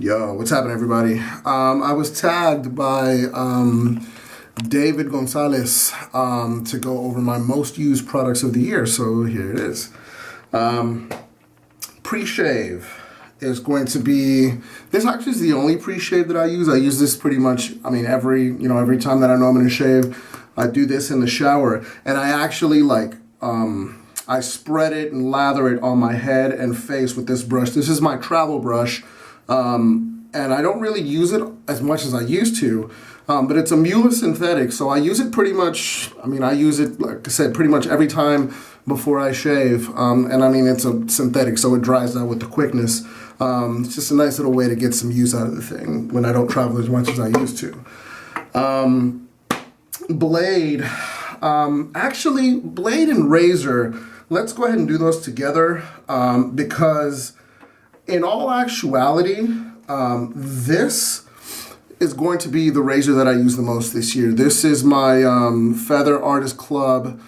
Yo, what's happening, everybody? I was tagged by David Gonzalez to go over my most used products of the year, so here it is. Pre-shave is going to be, this actually is the only pre-shave that I use. I use this pretty much, every time that I know I'm going to shave, I do this in the shower. And I actually I spread it and lather it on my head and face with this brush. This is my travel brush. And I don't really use it as much as I used to, but it's a Mueller synthetic, so I use it pretty much, I use it, like I said, pretty much every time before I shave, and it's a synthetic, so it dries out with the quickness. It's just a nice little way to get some use out of the thing when I don't travel as much as I used to. Blade, Blade and razor, let's go ahead and do those together, because in all actuality, this is going to be the razor that I use the most this year. This is my Feather Artist Club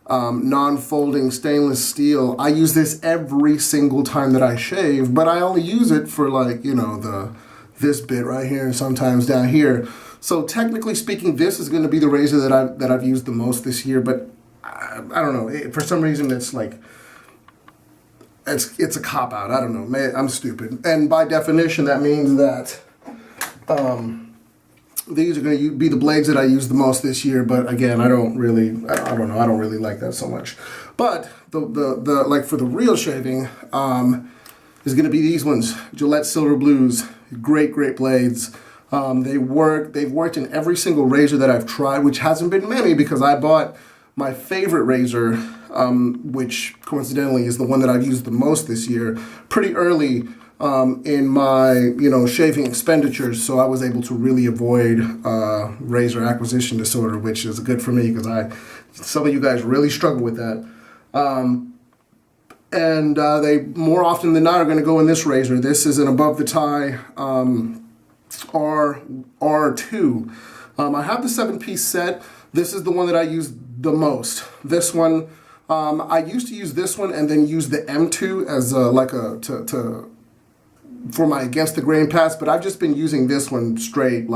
non-folding stainless steel. I use this every single time that I shave, but I only use it for this bit right here and sometimes down here. So technically speaking, this is going to be the razor that I've used the most this year, but I don't know. For some reason, it's it's a cop-out. I don't know. Man, I'm stupid. And by definition, that means that these are going to be the blades that I use the most this year. But again, I don't really like that so much. But the for the real shaving is going to be these ones. Gillette Silver Blues. Great blades. They've worked in every single razor that I've tried, which hasn't been many because I bought my favorite razor, which coincidentally is the one that I've used the most this year, pretty early in my shaving expenditures, so I was able to really avoid razor acquisition disorder, which is good for me because some of you guys really struggle with that. And they more often than not are going to go in this razor. This is an above the tie R2. I have the 7-piece set. This is the one that I use the most. This one, I used to use this one and then use the M2 as for my against the grain pass, but I've just been using this one straight,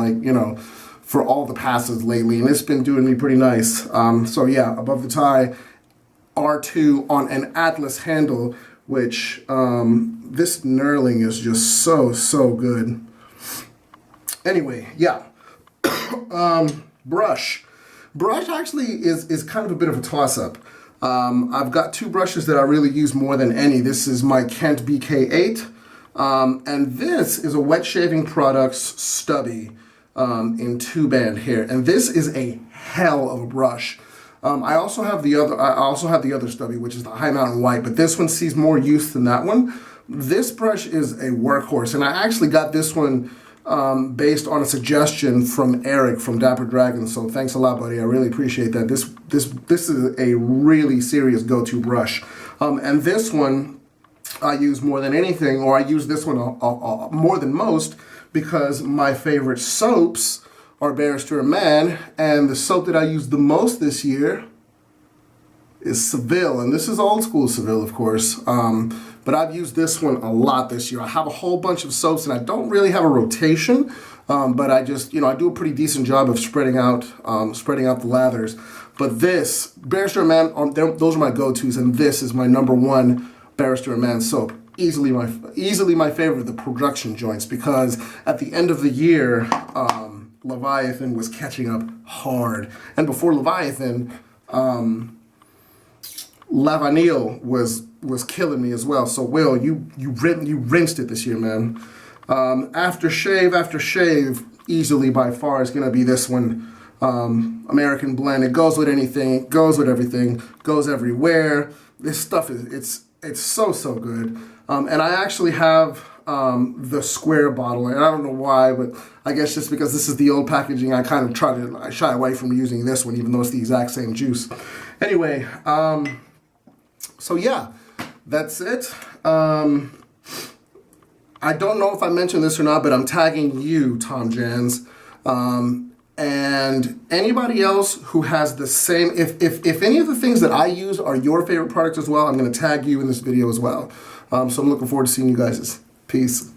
for all the passes lately, and it's been doing me pretty nice. So yeah, above the tie R2 on an Atlas handle, which this knurling is just so good. Anyway, yeah. Brush actually is kind of a bit of a toss-up. I've got two brushes that I really use more than any. This is my Kent BK8, and this is a Wet Shaving Products Stubby in 2-band hair, and this is a hell of a brush. I also have the other Stubby, which is the High Mountain White, but this one sees more use than that one. This brush is a workhorse, and I actually got this one based on a suggestion from Eric from Dapper Dragon, so thanks a lot, buddy. I really appreciate that. This is a really serious go-to brush, and this one I use more than anything, or I use this one more than most, because my favorite soaps are Barrister and Mann, and the soap that I use the most this year is Seville, and this is old school Seville, of course. But I've used this one a lot this year. I have a whole bunch of soaps, and I don't really have a rotation, but I just, I do a pretty decent job of spreading out the lathers. But this, Barrister & Mann, those are my go-tos, and this is my #1 Barrister & Mann soap. Easily my favorite of the production joints, because at the end of the year, Leviathan was catching up hard. And before Leviathan, Lavanille was killing me as well. So Will, you rinsed it this year, man. After shave, easily by far is gonna be this one, American Blend. It goes with anything, goes with everything, goes everywhere. This stuff it's so good. And I actually have the square bottle, and I don't know why, but I guess just because this is the old packaging, I shy away from using this one, even though it's the exact same juice. Anyway, so yeah, that's it. I don't know if I mentioned this or not, but I'm tagging you, Tom Jans, and anybody else who has the same. If any of the things that I use are your favorite products as well, I'm going to tag you in this video as well. So I'm looking forward to seeing you guys. Peace.